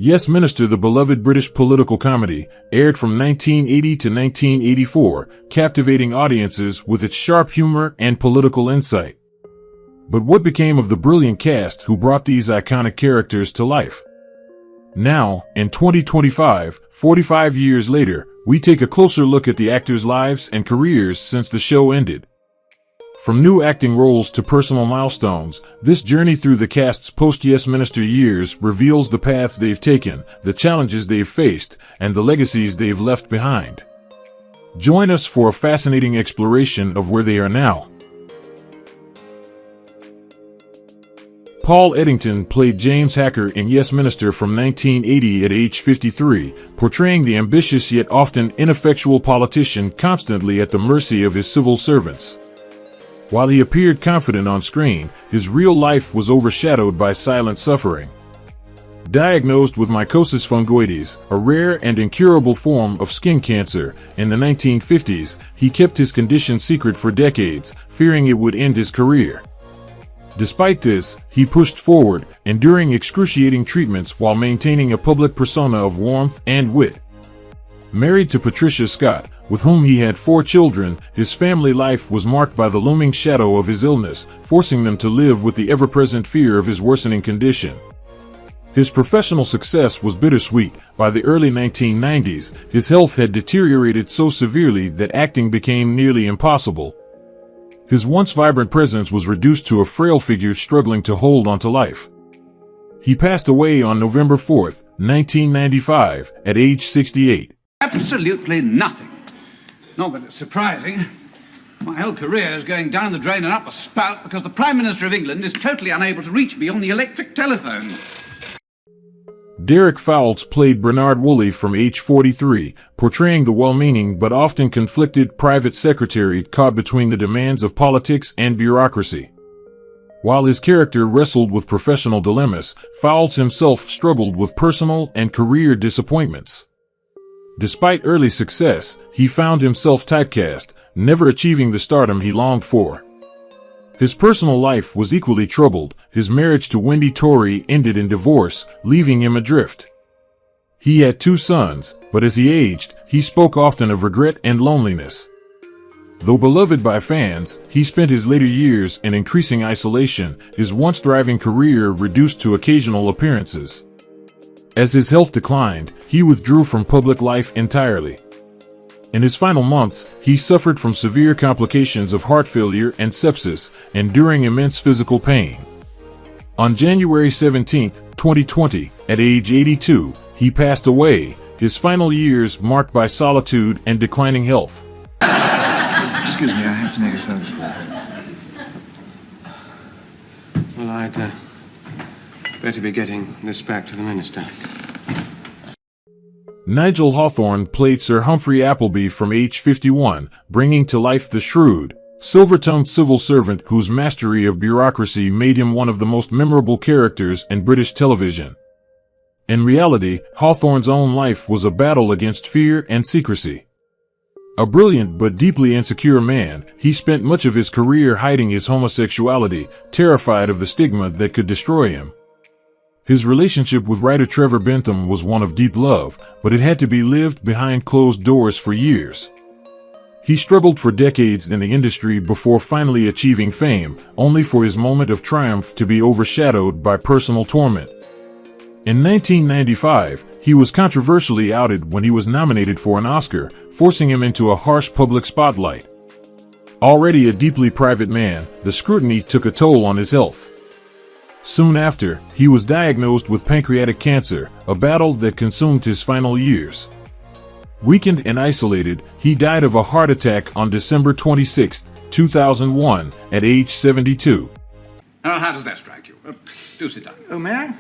Yes Minister, the beloved British political comedy, aired from 1980 to 1984, captivating audiences with its sharp humor and political insight. But what became of the brilliant cast who brought these iconic characters to life? Now, in 2025, 45 years later, we take a closer look at the actors' lives and careers since the show ended. From new acting roles to personal milestones, this journey through the cast's post-Yes Minister years reveals the paths they've taken, the challenges they've faced, and the legacies they've left behind. Join us for a fascinating exploration of where they are now. Paul Eddington played James Hacker in Yes Minister from 1980 at age 53, portraying the ambitious yet often ineffectual politician constantly at the mercy of his civil servants. While he appeared confident on screen, his real life was overshadowed by silent suffering. Diagnosed with mycosis fungoides, a rare and incurable form of skin cancer, in the 1950s, he kept his condition secret for decades, fearing it would end his career. Despite this, he pushed forward, enduring excruciating treatments while maintaining a public persona of warmth and wit. Married to Patricia Scott, with whom he had 4 children, his family life was marked by the looming shadow of his illness, forcing them to live with the ever-present fear of his worsening condition. His professional success was bittersweet. By the early 1990s, his health had deteriorated so severely that acting became nearly impossible. His once vibrant presence was reduced to a frail figure struggling to hold onto life. He passed away on November 4, 1995, at age 68. Absolutely nothing. Not that it's surprising. My whole career is going down the drain and up a spout because the Prime Minister of England is totally unable to reach me on the electric telephone. Derek Fowlds played Bernard Woolley from age 43, portraying the well-meaning but often conflicted private secretary caught between the demands of politics and bureaucracy. While his character wrestled with professional dilemmas, Fowlds himself struggled with personal and career disappointments. Despite early success, he found himself typecast, never achieving the stardom he longed for. His personal life was equally troubled. His marriage to Wendy Torrey ended in divorce, leaving him adrift. He had 2 sons, but as he aged, he spoke often of regret and loneliness. Though beloved by fans, he spent his later years in increasing isolation, his once thriving career reduced to occasional appearances. As his health declined, he withdrew from public life entirely. In his final months, he suffered from severe complications of heart failure and sepsis, enduring immense physical pain. On January 17, 2020, at age 82, he passed away, his final years marked by solitude and declining health. Excuse me, I have to make a phone call. Well, I'd better be getting this back to the Minister. Nigel Hawthorne played Sir Humphrey Appleby from age 51, bringing to life the shrewd, silver-tongued civil servant whose mastery of bureaucracy made him one of the most memorable characters in British television. In reality, Hawthorne's own life was a battle against fear and secrecy. A brilliant but deeply insecure man, he spent much of his career hiding his homosexuality, terrified of the stigma that could destroy him. His relationship with writer Trevor Bentham was one of deep love, but it had to be lived behind closed doors for years. He struggled for decades in the industry before finally achieving fame, only for his moment of triumph to be overshadowed by personal torment. In 1995, he was controversially outed when he was nominated for an Oscar, forcing him into a harsh public spotlight. Already a deeply private man, the scrutiny took a toll on his health. Soon after, he was diagnosed with pancreatic cancer, a battle that consumed his final years. Weakened and isolated, he died of a heart attack on December 26, 2001, at age 72. How does that strike you? Do sit down. Oh, may I?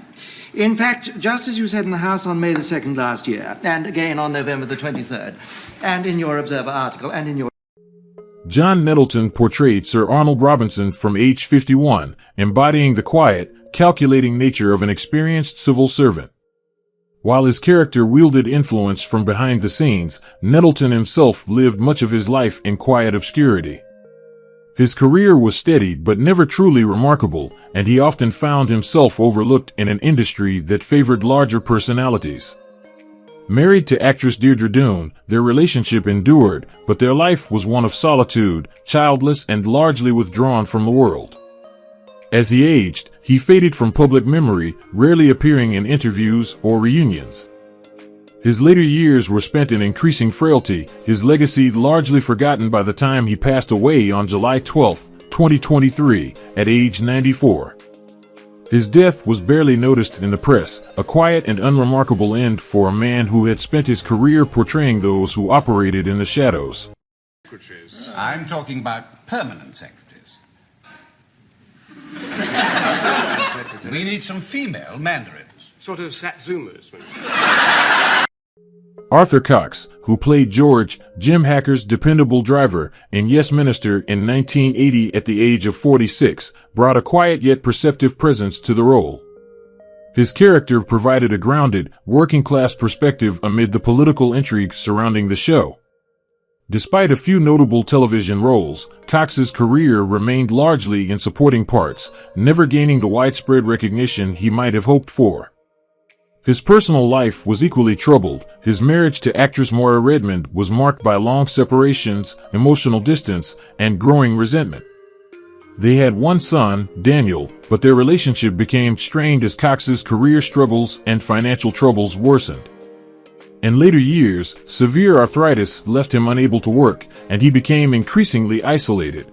In fact, just as you said in the House on May the 2nd last year, and again on November the 23rd, and in your Observer article, and in your... John Nettleton portrayed Sir Arnold Robinson from age 51, embodying the quiet, calculating nature of an experienced civil servant. While his character wielded influence from behind the scenes, Nettleton himself lived much of his life in quiet obscurity. His career was steady but never truly remarkable, and he often found himself overlooked in an industry that favored larger personalities. Married to actress Deirdre Doone, their relationship endured, but their life was one of solitude, childless and largely withdrawn from the world. As he aged, he faded from public memory, rarely appearing in interviews or reunions. His later years were spent in increasing frailty, his legacy largely forgotten by the time he passed away on July 12, 2023, at age 94. His death was barely noticed in the press, a quiet and unremarkable end for a man who had spent his career portraying those who operated in the shadows. I'm talking about permanent secretaries. We need some female mandarins. Sort of satsumas. Arthur Cox, who played George, Jim Hacker's dependable driver, in Yes Minister in 1980 at the age of 46, brought a quiet yet perceptive presence to the role. His character provided a grounded, working-class perspective amid the political intrigue surrounding the show. Despite a few notable television roles, Cox's career remained largely in supporting parts, never gaining the widespread recognition he might have hoped for. His personal life was equally troubled. His marriage to actress Moira Redmond was marked by long separations, emotional distance, and growing resentment. They had one son, Daniel, but their relationship became strained as Cox's career struggles and financial troubles worsened. In later years, severe arthritis left him unable to work, and he became increasingly isolated.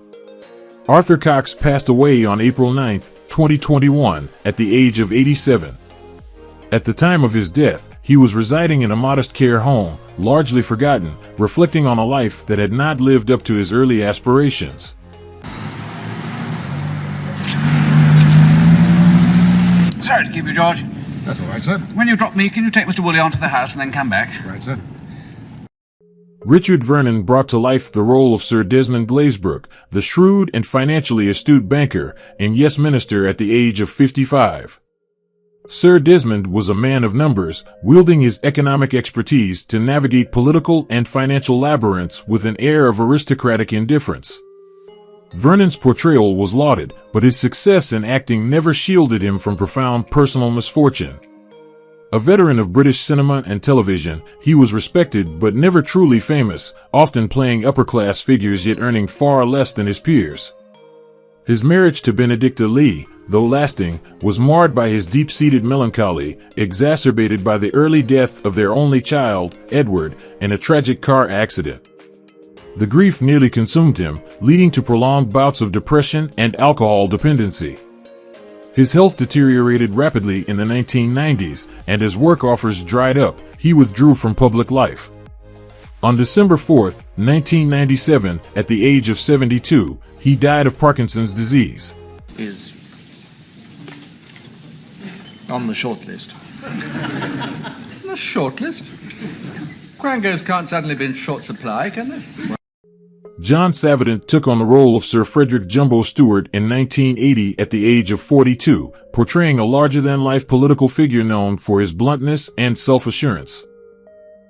Arthur Cox passed away on April 9, 2021, at the age of 87. At the time of his death, he was residing in a modest care home, largely forgotten, reflecting on a life that had not lived up to his early aspirations. Sorry to keep you, George. That's all right, sir. When you drop me, can you take Mr. Woolley on to the house and then come back? Right, sir. Richard Vernon brought to life the role of Sir Desmond Glazebrook, the shrewd and financially astute banker, in Yes Minister at the age of 55. Sir Desmond was a man of numbers, wielding his economic expertise to navigate political and financial labyrinths with an air of aristocratic indifference. Vernon's portrayal was lauded, but his success in acting never shielded him from profound personal misfortune. A veteran of British cinema and television, he was respected but never truly famous, often playing upper-class figures yet earning far less than his peers. His marriage to Benedicta Lee, though lasting, was marred by his deep-seated melancholy, exacerbated by the early death of their only child, Edward, in a tragic car accident. The grief nearly consumed him, leading to prolonged bouts of depression and alcohol dependency. His health deteriorated rapidly in the 1990s, and as work offers dried up, he withdrew from public life. On December 4, 1997, at the age of 72, he died of Parkinson's disease. Is on the short list. The short list? Quangos can't suddenly be in short supply, can they? John Savident took on the role of Sir Frederick Jumbo Stewart in 1980 at the age of 42, portraying a larger-than-life political figure known for his bluntness and self-assurance.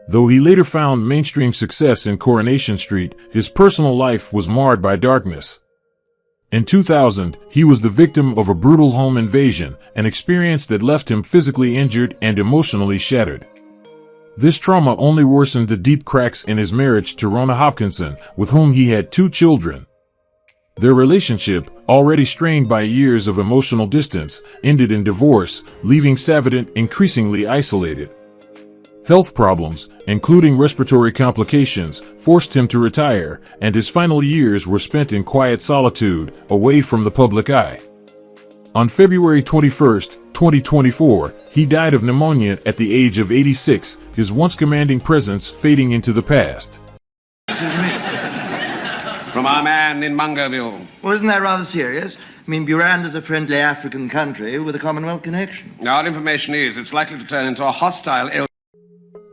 Though he later found mainstream success in Coronation Street, his personal life was marred by darkness. In 2000, he was the victim of a brutal home invasion, an experience that left him physically injured and emotionally shattered. This trauma only worsened the deep cracks in his marriage to Rona Hopkinson, with whom he had 2 children. Their relationship, already strained by years of emotional distance, ended in divorce, leaving Savident increasingly isolated. Health problems, including respiratory complications, forced him to retire, and his final years were spent in quiet solitude, away from the public eye. On February 21, 2024, he died of pneumonia at the age of 86, his once commanding presence fading into the past. From our man in Mungerville. Well, isn't that rather serious? I mean, Buranda's a friendly African country with a Commonwealth connection. Our information is it's likely to turn into a hostile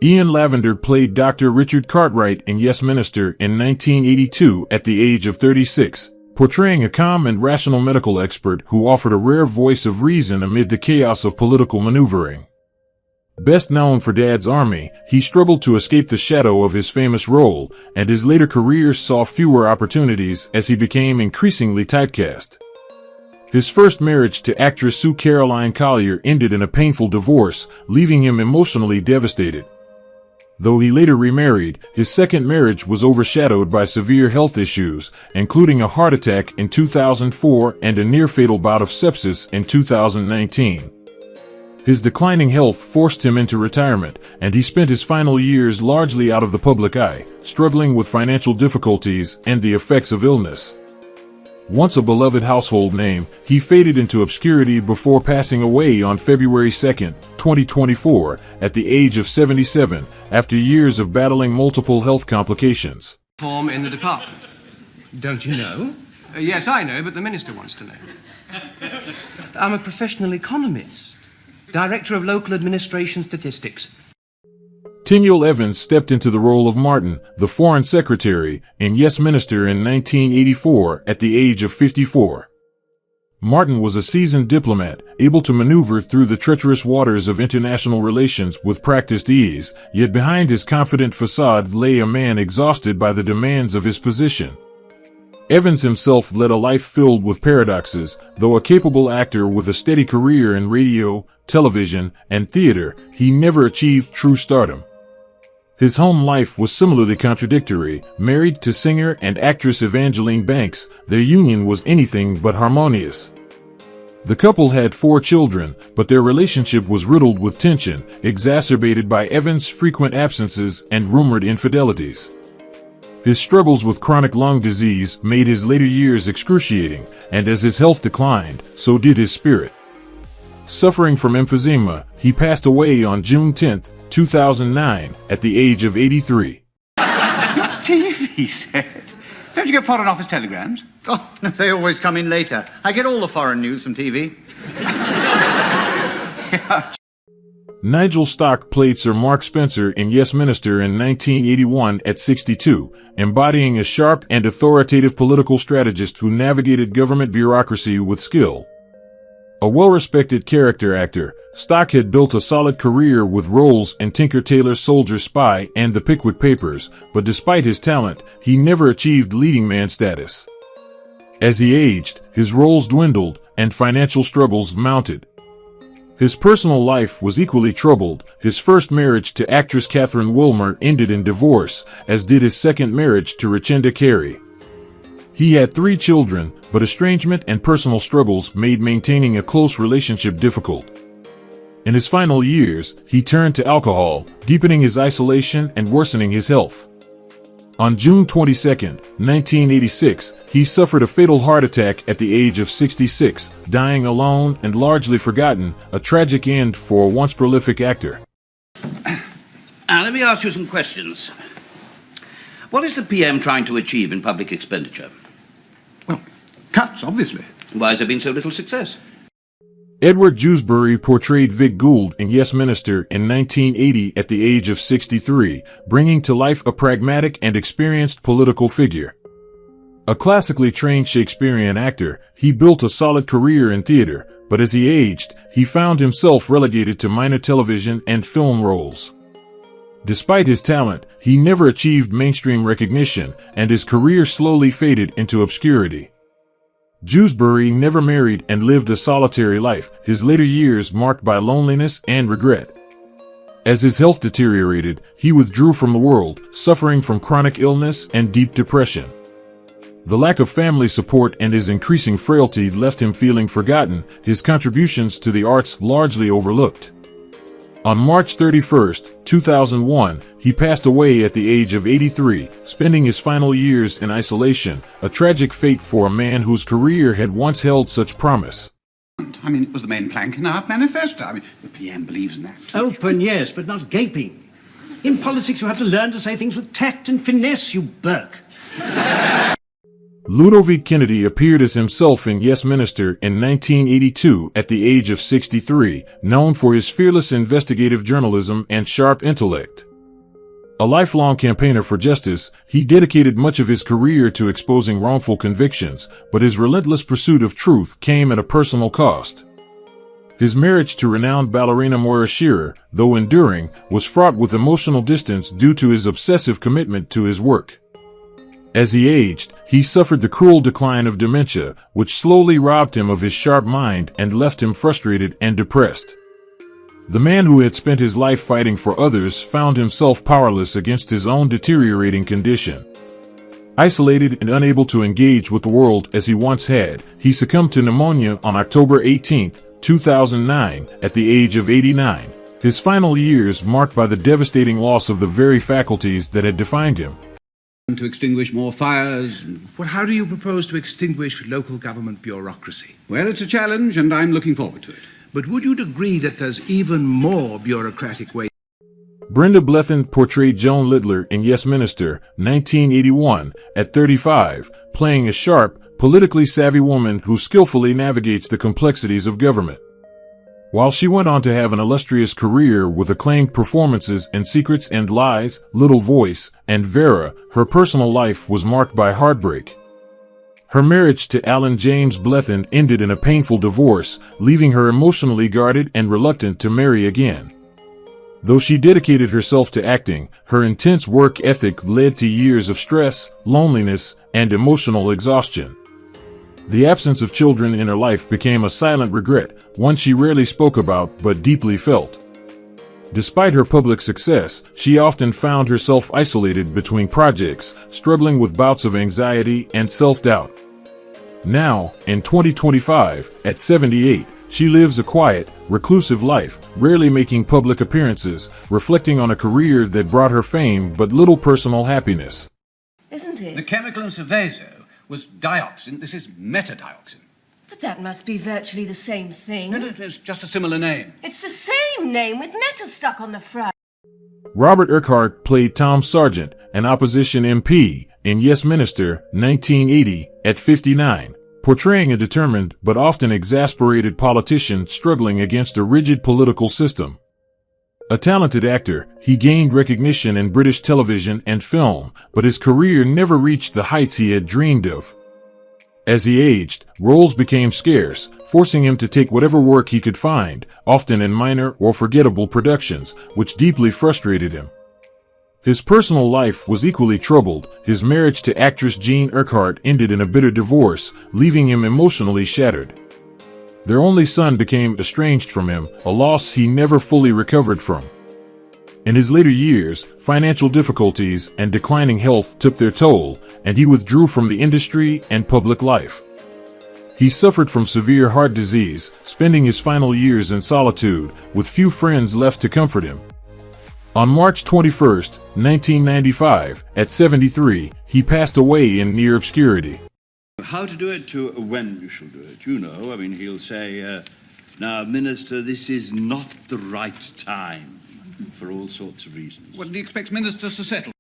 Ian Lavender played Dr. Richard Cartwright in Yes Minister in 1982 at the age of 36, portraying a calm and rational medical expert who offered a rare voice of reason amid the chaos of political maneuvering. Best known for Dad's Army, he struggled to escape the shadow of his famous role, and his later career saw fewer opportunities as he became increasingly typecast. His first marriage to actress Sue Caroline Collier ended in a painful divorce, leaving him emotionally devastated. Though he later remarried, his second marriage was overshadowed by severe health issues, including a heart attack in 2004 and a near-fatal bout of sepsis in 2019. His declining health forced him into retirement, and he spent his final years largely out of the public eye, struggling with financial difficulties and the effects of illness. Once a beloved household name, he faded into obscurity before passing away on February 2, 2024, at the age of 77, after years of battling multiple health complications. Form in the department. Don't you know? Yes, I know, but the minister wants to know. I'm a professional economist, Director of Local Administration Statistics. Tenniel Evans stepped into the role of Martin, the Foreign Secretary, in Yes Minister in 1984 at the age of 54. Martin was a seasoned diplomat, able to maneuver through the treacherous waters of international relations with practiced ease, yet behind his confident facade lay a man exhausted by the demands of his position. Evans himself led a life filled with paradoxes. Though a capable actor with a steady career in radio, television, and theater, he never achieved true stardom. His home life was similarly contradictory. Married to singer and actress Evangeline Banks, their union was anything but harmonious. The couple had 4 children, but their relationship was riddled with tension, exacerbated by Evans' frequent absences and rumored infidelities. His struggles with chronic lung disease made his later years excruciating, and as his health declined, so did his spirit. Suffering from emphysema, he passed away on June 10, 2009, at the age of 83. TV set? Don't you get Foreign Office telegrams? Oh, no, they always come in later. I get all the foreign news from TV. Nigel Stock played Sir Mark Spencer in Yes Minister in 1981 at 62, embodying a sharp and authoritative political strategist who navigated government bureaucracy with skill. A well-respected character actor, Stock had built a solid career with roles in Tinker Tailor Soldier Spy and The Pickwick Papers, but despite his talent, he never achieved leading man status. As he aged, his roles dwindled, and financial struggles mounted. His personal life was equally troubled. His first marriage to actress Catherine Wilmer ended in divorce, as did his second marriage to Richenda Carey. He had 3 children, but estrangement and personal struggles made maintaining a close relationship difficult. In his final years, he turned to alcohol, deepening his isolation and worsening his health. On June 22, 1986, he suffered a fatal heart attack at the age of 66, dying alone and largely forgotten, a tragic end for a once prolific actor. Now, let me ask you some questions. What is the PM trying to achieve in public expenditure? Well, cuts, obviously. Why has there been so little success? Edward Jewesbury portrayed Vic Gould in Yes Minister in 1980 at the age of 63, bringing to life a pragmatic and experienced political figure. A classically trained Shakespearean actor, he built a solid career in theater, but as he aged, he found himself relegated to minor television and film roles. Despite his talent, he never achieved mainstream recognition, and his career slowly faded into obscurity. Jewesbury never married and lived a solitary life, his later years marked by loneliness and regret. As his health deteriorated, he withdrew from the world, suffering from chronic illness and deep depression. The lack of family support and his increasing frailty left him feeling forgotten, his contributions to the arts largely overlooked. On March 31, 2001, he passed away at the age of 83, spending his final years in isolation, a tragic fate for a man whose career had once held such promise. I mean, it was the main plank in our manifesto. I mean, the PM believes in that. Open, yes, but not gaping. In politics, you have to learn to say things with tact and finesse, you Burke. Ludovic Kennedy appeared as himself in Yes Minister in 1982 at the age of 63, known for his fearless investigative journalism and sharp intellect. A lifelong campaigner for justice, he dedicated much of his career to exposing wrongful convictions, but his relentless pursuit of truth came at a personal cost. His marriage to renowned ballerina Moira Shearer, though enduring, was fraught with emotional distance due to his obsessive commitment to his work. As he aged, he suffered the cruel decline of dementia, which slowly robbed him of his sharp mind and left him frustrated and depressed. The man who had spent his life fighting for others found himself powerless against his own deteriorating condition. Isolated and unable to engage with the world as he once had, he succumbed to pneumonia on October 18, 2009, at the age of 89. His final years marked by the devastating loss of the very faculties that had defined him. To extinguish more fires. Well, how do you propose to extinguish local government bureaucracy? Well, it's a challenge, and I'm looking forward to it. But would you agree that there's even more bureaucratic ways? Brenda Blethyn portrayed Joan Littler in Yes Minister, 1981, at 35, playing a sharp, politically savvy woman who skillfully navigates the complexities of government. While she went on to have an illustrious career with acclaimed performances in Secrets and Lies, Little Voice, and Vera, her personal life was marked by heartbreak. Her marriage to Alan James Blethyn ended in a painful divorce, leaving her emotionally guarded and reluctant to marry again. Though she dedicated herself to acting, her intense work ethic led to years of stress, loneliness, and emotional exhaustion. The absence of children in her life became a silent regret, one she rarely spoke about but deeply felt. Despite her public success, she often found herself isolated between projects, struggling with bouts of anxiety and self-doubt. Now, in 2025, at 78, she lives a quiet, reclusive life, rarely making public appearances, reflecting on a career that brought her fame but little personal happiness. Isn't it? The chemical in Cervezo was dioxin. This is metadioxin. But that must be virtually the same thing. No, it's just a similar name. It's the same name with meta stuck on the front. Robert Urquhart played Tom Sargent, an opposition MP, in Yes Minister, 1980, at 59, portraying a determined but often exasperated politician struggling against a rigid political system. A talented actor, he gained recognition in British television and film, but his career never reached the heights he had dreamed of. As he aged, roles became scarce, forcing him to take whatever work he could find, often in minor or forgettable productions, which deeply frustrated him. His personal life was equally troubled. His marriage to actress Jean Urquhart ended in a bitter divorce, leaving him emotionally shattered. Their only son became estranged from him, a loss he never fully recovered from. In his later years, financial difficulties and declining health took their toll, and he withdrew from the industry and public life. He suffered from severe heart disease, spending his final years in solitude, with few friends left to comfort him. On March 21, 1995, at 73, he passed away in near obscurity. How to do it to when you shall do it, you know. I mean, he'll say, now, Minister, this is not the right time, for all sorts of reasons. Well, he expects ministers to settle.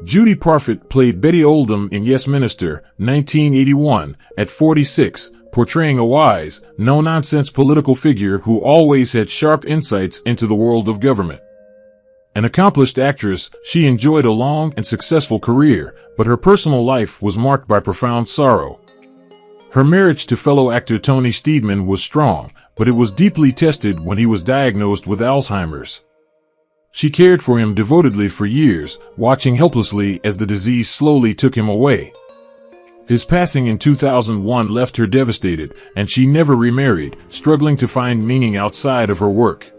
Judy Parfitt played Betty Oldham in Yes Minister, 1981, at 46, portraying a wise, no-nonsense political figure who always had sharp insights into the world of government. An accomplished actress, she enjoyed a long and successful career, but her personal life was marked by profound sorrow. Her marriage to fellow actor Tony Steedman was strong, but it was deeply tested when he was diagnosed with Alzheimer's. She cared for him devotedly for years, watching helplessly as the disease slowly took him away. His passing in 2001 left her devastated, and she never remarried, struggling to find meaning outside of her work.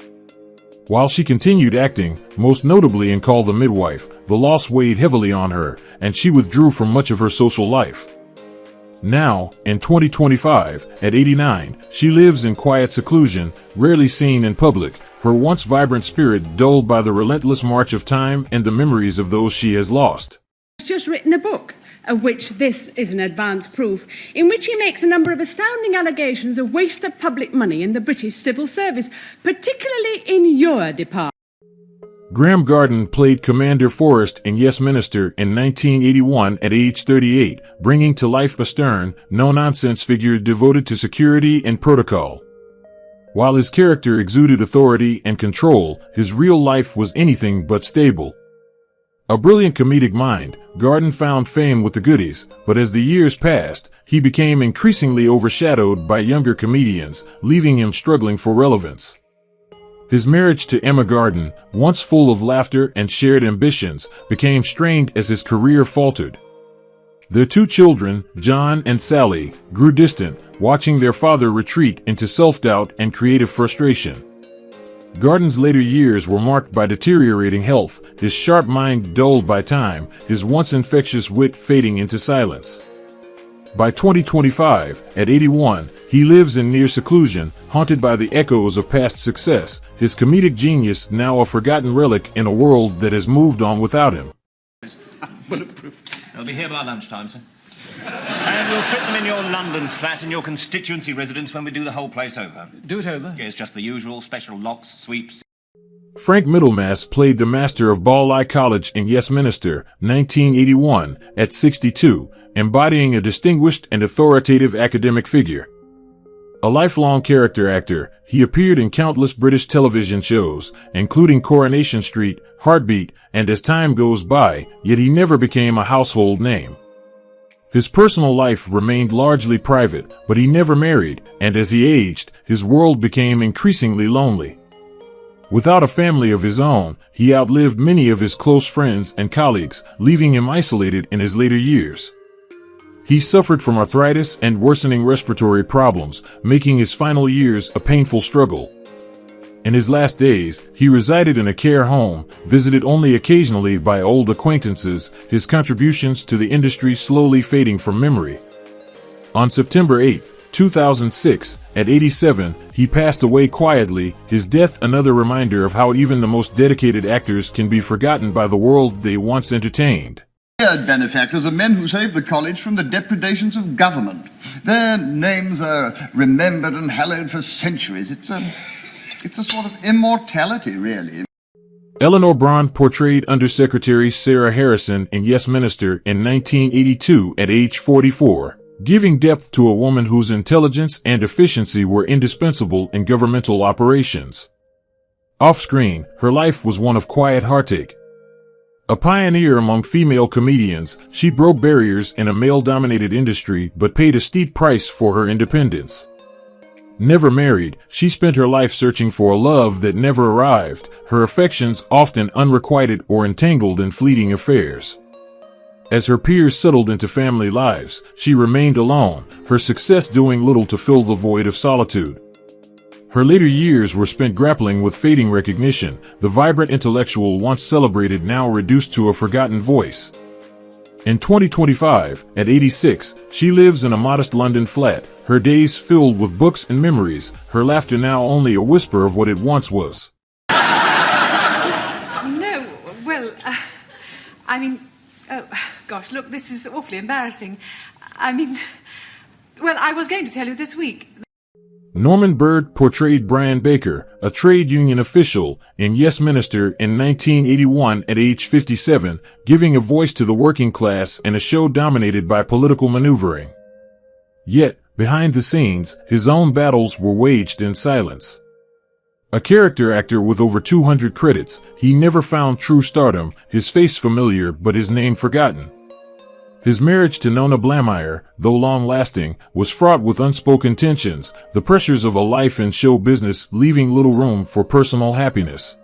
While she continued acting, most notably in Call the Midwife, the loss weighed heavily on her, and she withdrew from much of her social life. Now, in 2025, at 89, she lives in quiet seclusion, rarely seen in public, her once vibrant spirit dulled by the relentless march of time and the memories of those she has lost. He's just written a book, of which this is an advance proof, in which he makes a number of astounding allegations of waste of public money in the British civil service, particularly in your department. Graeme Garden played Commander Forrest in Yes Minister in 1981 at age 38, bringing to life a stern, no-nonsense figure devoted to security and protocol. While his character exuded authority and control, his real life was anything but stable. A brilliant comedic mind, Garden found fame with the goodies, but as the years passed, he became increasingly overshadowed by younger comedians, leaving him struggling for relevance. His marriage to Emma Garden, once full of laughter and shared ambitions, became strained as his career faltered. Their two children, John and Sally, grew distant, watching their father retreat into self-doubt and creative frustration. Garden's later years were marked by deteriorating health, his sharp mind dulled by time, his once infectious wit fading into silence. By 2025, at 81, he lives in near seclusion, haunted by the echoes of past success, his comedic genius now a forgotten relic in a world that has moved on without him. Bulletproof. They'll be here by lunchtime, sir. And we'll fit them in your London flat and your constituency residence when we do the whole place over. Do it over? Yes, just the usual, special locks, sweeps. Frank Middlemass played the master of Ball College in Westminster, 1981, at 62, embodying a distinguished and authoritative academic figure. A lifelong character actor, he appeared in countless British television shows, including Coronation Street, Heartbeat, and As Time Goes By, yet he never became a household name. His personal life remained largely private, but he never married, and as he aged, his world became increasingly lonely. Without a family of his own, he outlived many of his close friends and colleagues, leaving him isolated in his later years. He suffered from arthritis and worsening respiratory problems, making his final years a painful struggle. In his last days, he resided in a care home, visited only occasionally by old acquaintances, his contributions to the industry slowly fading from memory. On September 8, 2006, at 87, he passed away quietly, his death another reminder of how even the most dedicated actors can be forgotten by the world they once entertained. Revered benefactors are men who saved the college from the depredations of government. Their names are remembered and hallowed for centuries. It's a sort of immortality, really. Eleanor Bron portrayed Undersecretary Sarah Harrison in Westminster in 1982 at age 44, giving depth to a woman whose intelligence and efficiency were indispensable in governmental operations. Off-screen, her life was one of quiet heartache. A pioneer among female comedians, she broke barriers in a male-dominated industry but paid a steep price for her independence. Never married, she spent her life searching for a love that never arrived, her affections often unrequited or entangled in fleeting affairs. As her peers settled into family lives, she remained alone, her success doing little to fill the void of solitude. Her later years were spent grappling with fading recognition, the vibrant intellectual once celebrated now reduced to a forgotten voice. In 2025, at 86, she lives in a modest London flat, her days filled with books and memories, her laughter now only a whisper of what it once was. No, well, oh, gosh, look, this is awfully embarrassing. I was going to tell you this week. Norman Bird portrayed Brian Baker, a trade union official, in Westminster in 1981 at age 57, giving a voice to the working class in a show dominated by political maneuvering. Yet, behind the scenes, his own battles were waged in silence. A character actor with over 200 credits, he never found true stardom, his face familiar but his name forgotten. His marriage to Nona Blamire, though long-lasting, was fraught with unspoken tensions, the pressures of a life in show business leaving little room for personal happiness.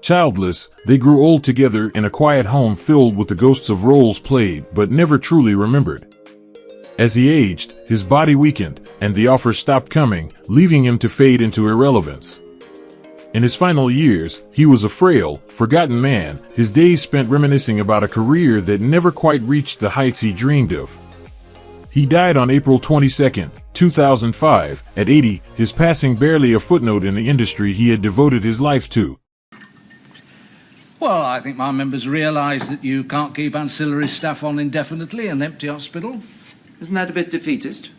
Childless, they grew old together in a quiet home filled with the ghosts of roles played but never truly remembered. As he aged, his body weakened, and the offers stopped coming, leaving him to fade into irrelevance. In his final years, he was a frail, forgotten man, his days spent reminiscing about a career that never quite reached the heights he dreamed of. He died on April 22, 2005, at 80, his passing barely a footnote in the industry he had devoted his life to. Well, I think my members realise that you can't keep ancillary staff on indefinitely in an empty hospital. Isn't that a bit defeatist?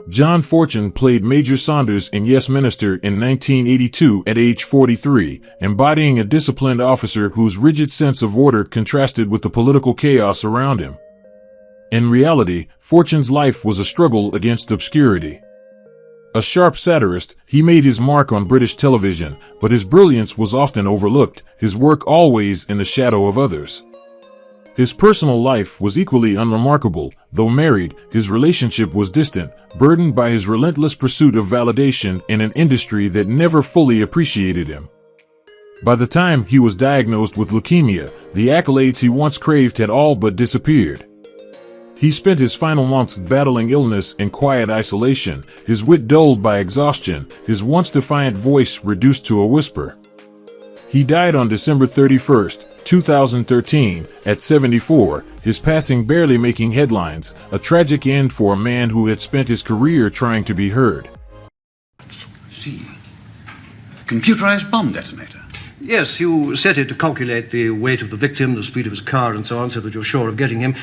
John Fortune played Major Saunders in Westminster in 1982 at age 43, embodying a disciplined officer whose rigid sense of order contrasted with the political chaos around him. In reality, Fortune's life was a struggle against obscurity. A sharp satirist, he made his mark on British television, but his brilliance was often overlooked, his work always in the shadow of others. His personal life was equally unremarkable. Though married, his relationship was distant, burdened by his relentless pursuit of validation in an industry that never fully appreciated him. By the time he was diagnosed with leukemia, the accolades he once craved had all but disappeared. He spent his final months battling illness in quiet isolation, his wit dulled by exhaustion, his once defiant voice reduced to a whisper. He died on December 31, 2013, at 74, his passing barely making headlines, a tragic end for a man who had spent his career trying to be heard. See. Computerized bomb detonator. Yes, you set it to calculate the weight of the victim, the speed of his car, and so on, so that you're sure of getting him.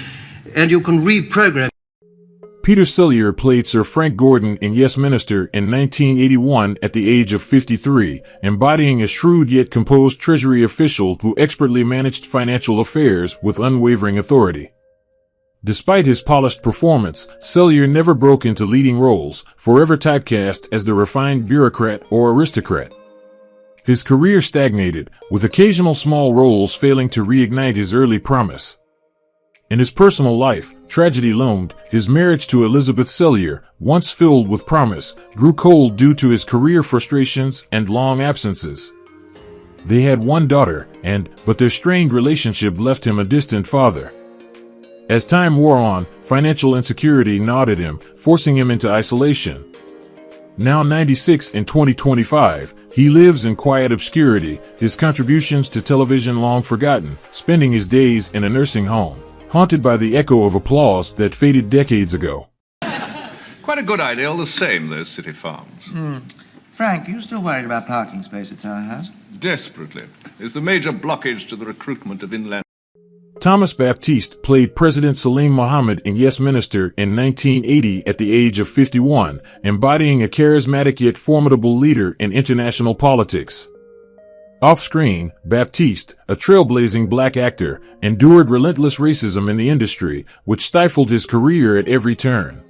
And you can reprogram. Peter Cellier played Sir Frank Gordon in Yes Minister in 1981 at the age of 53, embodying a shrewd yet composed Treasury official who expertly managed financial affairs with unwavering authority. Despite his polished performance, Cellier never broke into leading roles, forever typecast as the refined bureaucrat or aristocrat. His career stagnated, with occasional small roles failing to reignite his early promise. In his personal life, tragedy loomed. His marriage to Elizabeth Cellier, once filled with promise, grew cold due to his career frustrations and long absences. They had one daughter, but their strained relationship left him a distant father. As time wore on, financial insecurity gnawed at him, forcing him into isolation. Now 96 in 2025, he lives in quiet obscurity, his contributions to television long forgotten, spending his days in a nursing home, haunted by the echo of applause that faded decades ago. Quite a good idea all the same, those city farms. Frank, you still worried about parking space at Tower House? Desperately. It's the major blockage to the recruitment of inland. Thomas Baptiste played President Salim Mohammed in Yes Minister in 1980 at the age of 51, embodying a charismatic yet formidable leader in international politics. Off-screen, Baptiste, a trailblazing black actor, endured relentless racism in the industry, which stifled his career at every turn.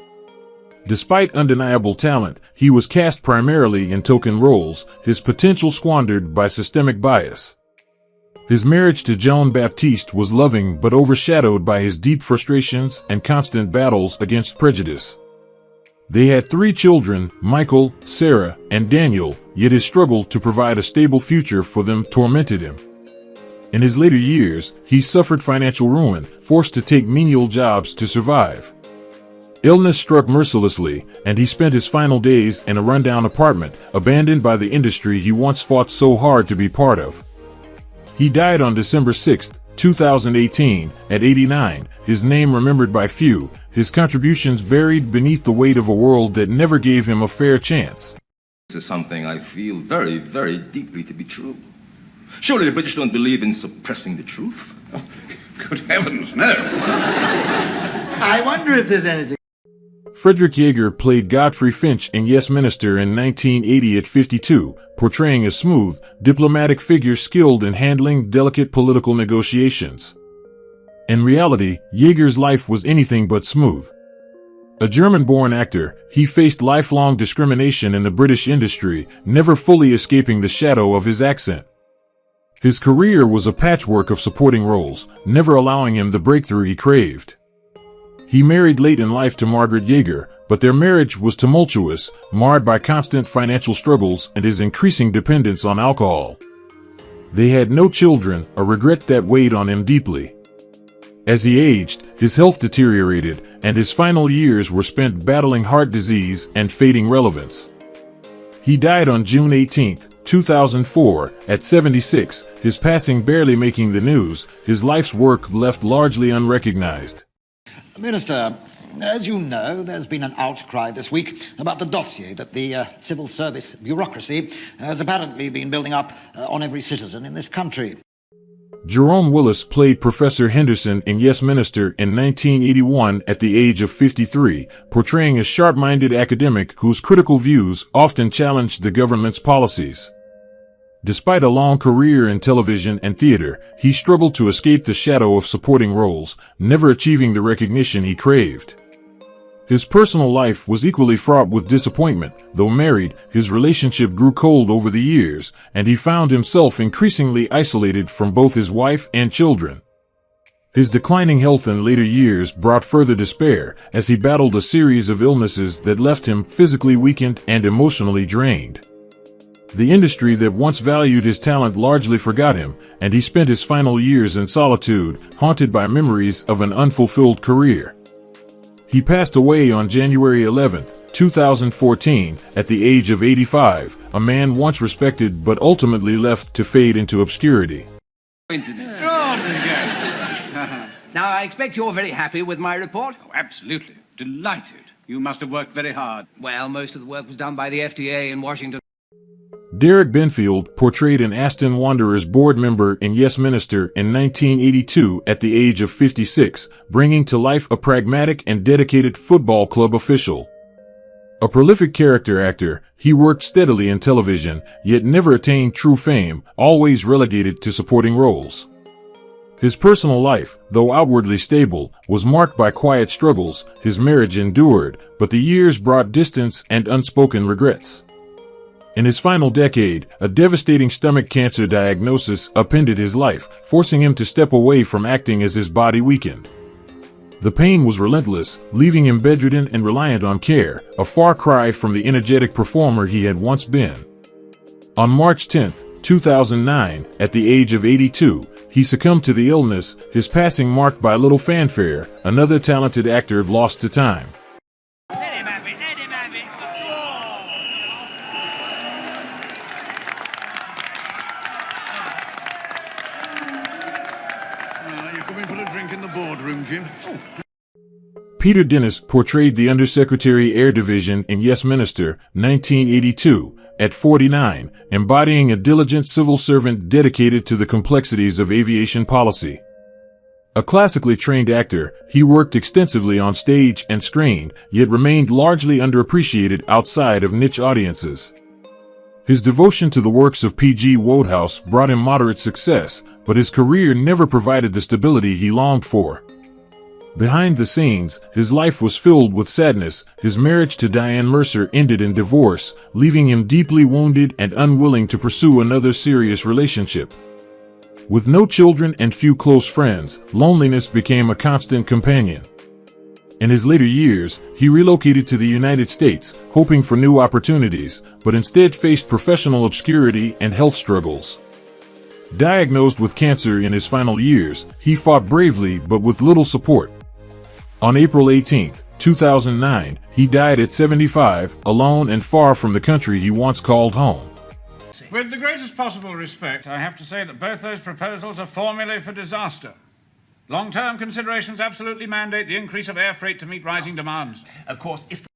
Despite undeniable talent, he was cast primarily in token roles, his potential squandered by systemic bias. His marriage to Joan Baptiste was loving but overshadowed by his deep frustrations and constant battles against prejudice. They had 3 children, Michael, Sarah, and Daniel, yet his struggle to provide a stable future for them tormented him. In his later years, he suffered financial ruin, forced to take menial jobs to survive. Illness struck mercilessly, and he spent his final days in a rundown apartment, abandoned by the industry he once fought so hard to be part of. He died on December 6, 2018, at 89, his name remembered by few, his contributions buried beneath the weight of a world that never gave him a fair chance. This is something I feel very, very deeply to be true. Surely the British don't believe in suppressing the truth? Oh, good heavens, no. I wonder if there's anything. Frederick Jaeger played Godfrey Finch in Yes Minister in 1980 at 52, portraying a smooth, diplomatic figure skilled in handling delicate political negotiations. In reality, Jaeger's life was anything but smooth. A German-born actor, he faced lifelong discrimination in the British industry, never fully escaping the shadow of his accent. His career was a patchwork of supporting roles, never allowing him the breakthrough he craved. He married late in life to Margaret Jaeger, but their marriage was tumultuous, marred by constant financial struggles and his increasing dependence on alcohol. They had no children, a regret that weighed on him deeply. As he aged, his health deteriorated, and his final years were spent battling heart disease and fading relevance. He died on June 18, 2004, at 76, his passing barely making the news, his life's work left largely unrecognized. Minister, as you know, there's been an outcry this week about the dossier that the civil service bureaucracy has apparently been building up on every citizen in this country. Jerome Willis played Professor Henderson in Yes Minister in 1981 at the age of 53, portraying a sharp-minded academic whose critical views often challenged the government's policies. Despite a long career in television and theater, he struggled to escape the shadow of supporting roles, never achieving the recognition he craved. His personal life was equally fraught with disappointment. Though married, his relationship grew cold over the years, and he found himself increasingly isolated from both his wife and children. His declining health in later years brought further despair, as he battled a series of illnesses that left him physically weakened and emotionally drained. The industry that once valued his talent largely forgot him, and he spent his final years in solitude, haunted by memories of an unfulfilled career. He passed away on January 11, 2014, at the age of 85, a man once respected but ultimately left to fade into obscurity. Extraordinary. Now, I expect you're very happy with my report? Oh, absolutely. Delighted. You must have worked very hard. Well, most of the work was done by the FDA in Washington. Derek Benfield portrayed an Aston Wanderers board member in Yes Minister in 1982 at the age of 56, bringing to life a pragmatic and dedicated football club official. A prolific character actor, he worked steadily in television, yet never attained true fame, always relegated to supporting roles. His personal life, though outwardly stable, was marked by quiet struggles. His marriage endured, but the years brought distance and unspoken regrets. In his final decade, a devastating stomach cancer diagnosis upended his life, forcing him to step away from acting as his body weakened. The pain was relentless, leaving him bedridden and reliant on care, a far cry from the energetic performer he had once been. On March 10, 2009, at the age of 82, he succumbed to the illness, his passing marked by little fanfare, another talented actor lost to time. Jim. Peter Dennis portrayed the Undersecretary Air Division in Yes Minister, 1982, at 49, embodying a diligent civil servant dedicated to the complexities of aviation policy. A classically trained actor, he worked extensively on stage and screen, yet remained largely underappreciated outside of niche audiences. His devotion to the works of P.G. Wodehouse brought him moderate success, but his career never provided the stability he longed for. Behind the scenes, his life was filled with sadness. His marriage to Diane Mercer ended in divorce, leaving him deeply wounded and unwilling to pursue another serious relationship. With no children and few close friends, loneliness became a constant companion. In his later years, he relocated to the United States, hoping for new opportunities, but instead faced professional obscurity and health struggles. Diagnosed with cancer in his final years, he fought bravely but with little support. On April 18, 2009, he died at 75, alone and far from the country he once called home. With the greatest possible respect, I have to say that both those proposals are formulae for disaster. Long-term considerations absolutely mandate the increase of air freight to meet rising demands. Of course, if...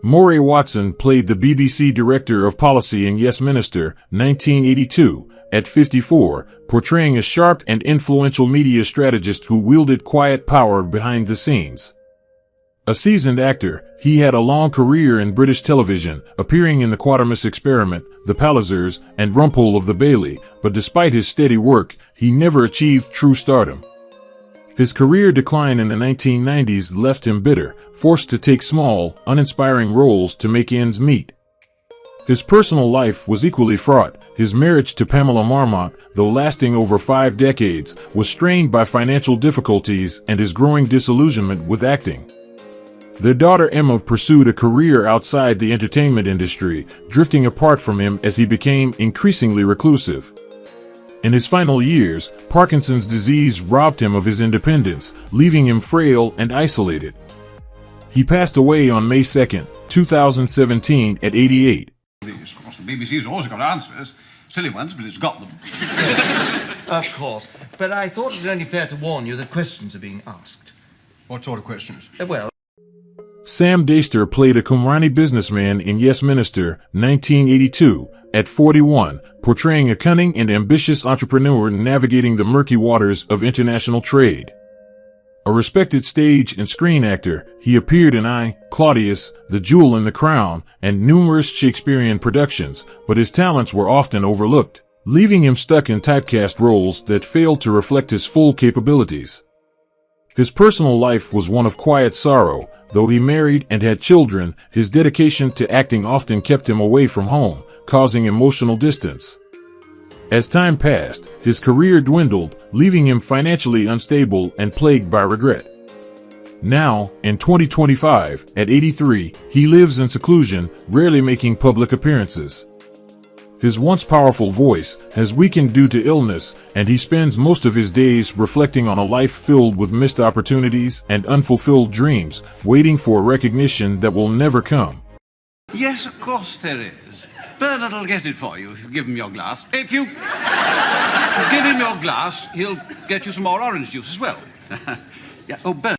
Moray Watson played the BBC Director of Policy in Yes Minister, 1982, at 54, portraying a sharp and influential media strategist who wielded quiet power behind the scenes. A seasoned actor, he had a long career in British television, appearing in The Quatermass Experiment, The Pallisers, and Rumpole of the Bailey, but despite his steady work, he never achieved true stardom. His career decline in the 1990s left him bitter, forced to take small, uninspiring roles to make ends meet. His personal life was equally fraught. His marriage to Pamela Marmont, though lasting over 5 decades, was strained by financial difficulties and his growing disillusionment with acting. Their daughter Emma pursued a career outside the entertainment industry, drifting apart from him as he became increasingly reclusive. In his final years, Parkinson's disease robbed him of his independence, leaving him frail and isolated. He passed away on May 2, 2017 at 88. Of course, the BBC's always got answers. Silly ones, but it's got them. Of course. But I thought it only fair to warn you that questions are being asked. What sort of questions? Well... Sam Dastor played a Qumrani businessman in Yes Minister, 1982, at 41, portraying a cunning and ambitious entrepreneur navigating the murky waters of international trade. A respected stage and screen actor, he appeared in I, Claudius, The Jewel in the Crown, and numerous Shakespearean productions, but his talents were often overlooked, leaving him stuck in typecast roles that failed to reflect his full capabilities. His personal life was one of quiet sorrow. Though he married and had children, his dedication to acting often kept him away from home, causing emotional distance. As time passed, his career dwindled, leaving him financially unstable and plagued by regret. Now, in 2025, at 83, he lives in seclusion, rarely making public appearances. His once powerful voice has weakened due to illness, and he spends most of his days reflecting on a life filled with missed opportunities and unfulfilled dreams, waiting for recognition that will never come. Yes, of course there is. Bernard will get it for you if you give him your glass. If you give him your glass, he'll get you some more orange juice as well. Yeah. Oh, Bernard.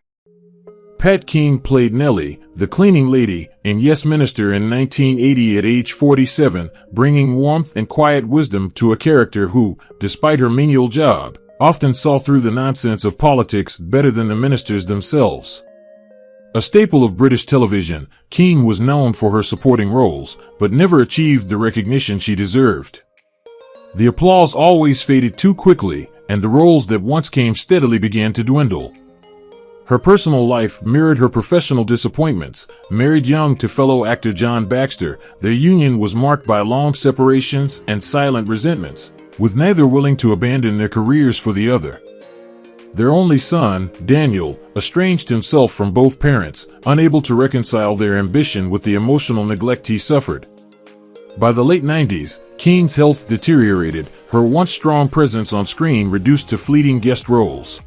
Pat King played Nellie, the cleaning lady, in Yes Minister in 1980 at age 47, bringing warmth and quiet wisdom to a character who, despite her menial job, often saw through the nonsense of politics better than the ministers themselves. A staple of British television, King was known for her supporting roles, but never achieved the recognition she deserved. The applause always faded too quickly, and the roles that once came steadily began to dwindle. Her personal life mirrored her professional disappointments. Married young to fellow actor John Baxter, their union was marked by long separations and silent resentments, with neither willing to abandon their careers for the other. Their only son, Daniel, estranged himself from both parents, unable to reconcile their ambition with the emotional neglect he suffered. By the late 90s, King's health deteriorated, her once strong presence on screen reduced to fleeting guest roles.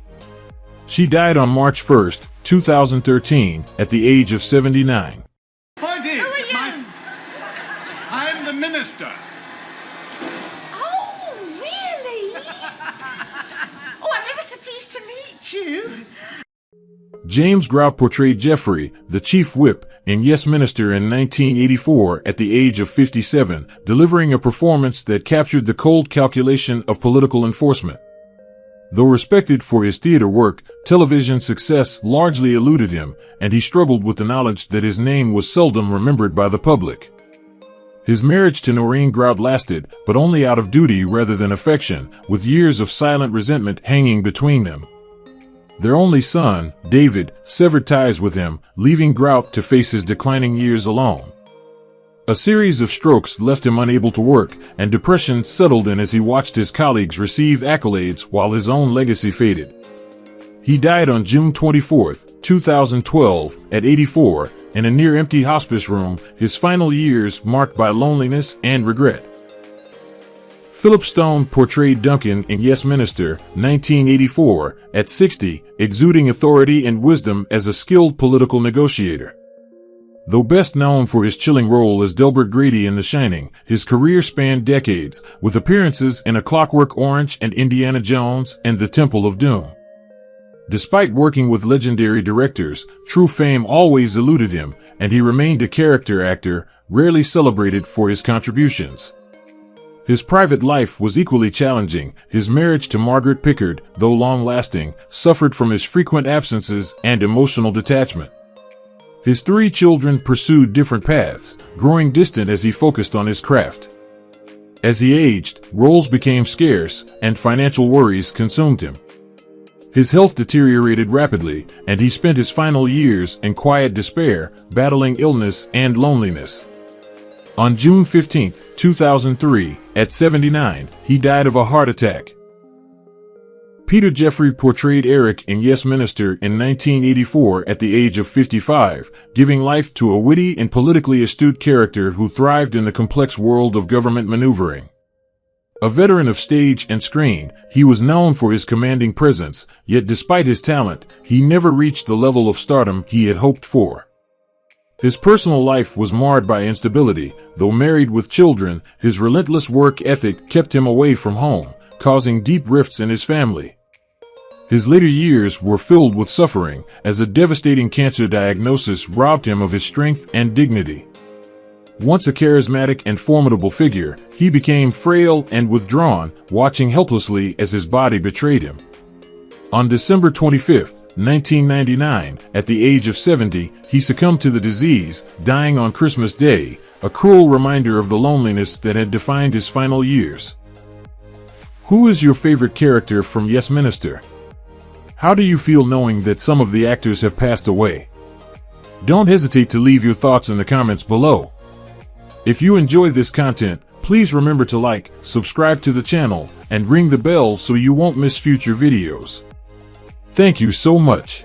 She died on March 1, 2013, at the age of 79. Point is, I'm the minister. Oh, really? Oh, I'm ever so pleased to meet you. James Grout portrayed Geoffrey, the chief whip, in Yes Minister in 1984 at the age of 57, delivering a performance that captured the cold calculation of political enforcement. Though respected for his theater work, television success largely eluded him, and he struggled with the knowledge that his name was seldom remembered by the public. His marriage to Noreen Grout lasted, but only out of duty rather than affection, with years of silent resentment hanging between them. Their only son, David, severed ties with him, leaving Grout to face his declining years alone. A series of strokes left him unable to work, and depression settled in as he watched his colleagues receive accolades while his own legacy faded. He died on June 24, 2012, at 84, in a near-empty hospice room, his final years marked by loneliness and regret. Philip Stone portrayed Duncan in Yes Minister, 1984, at 60, exuding authority and wisdom as a skilled political negotiator. Though best known for his chilling role as Delbert Grady in The Shining, his career spanned decades, with appearances in A Clockwork Orange and Indiana Jones and The Temple of Doom. Despite working with legendary directors, true fame always eluded him, and he remained a character actor, rarely celebrated for his contributions. His private life was equally challenging. His marriage to Margaret Pickard, though long-lasting, suffered from his frequent absences and emotional detachment. His 3 children pursued different paths, growing distant as he focused on his craft. As he aged, roles became scarce, and financial worries consumed him. His health deteriorated rapidly, and he spent his final years in quiet despair, battling illness and loneliness. On June 15, 2003, at 79, he died of a heart attack. Peter Jeffrey portrayed Eric in Yes Minister in 1984 at the age of 55, giving life to a witty and politically astute character who thrived in the complex world of government maneuvering. A veteran of stage and screen, he was known for his commanding presence, yet despite his talent, he never reached the level of stardom he had hoped for. His personal life was marred by instability. Though married with children, his relentless work ethic kept him away from home, causing deep rifts in his family. His later years were filled with suffering, as a devastating cancer diagnosis robbed him of his strength and dignity. Once a charismatic and formidable figure, he became frail and withdrawn, watching helplessly as his body betrayed him. On December 25, 1999, at the age of 70, he succumbed to the disease, dying on Christmas Day, a cruel reminder of the loneliness that had defined his final years. Who is your favorite character from Yes Minister? How do you feel knowing that some of the actors have passed away? Don't hesitate to leave your thoughts in the comments below. If you enjoy this content, please remember to like, subscribe to the channel, and ring the bell so you won't miss future videos. Thank you so much.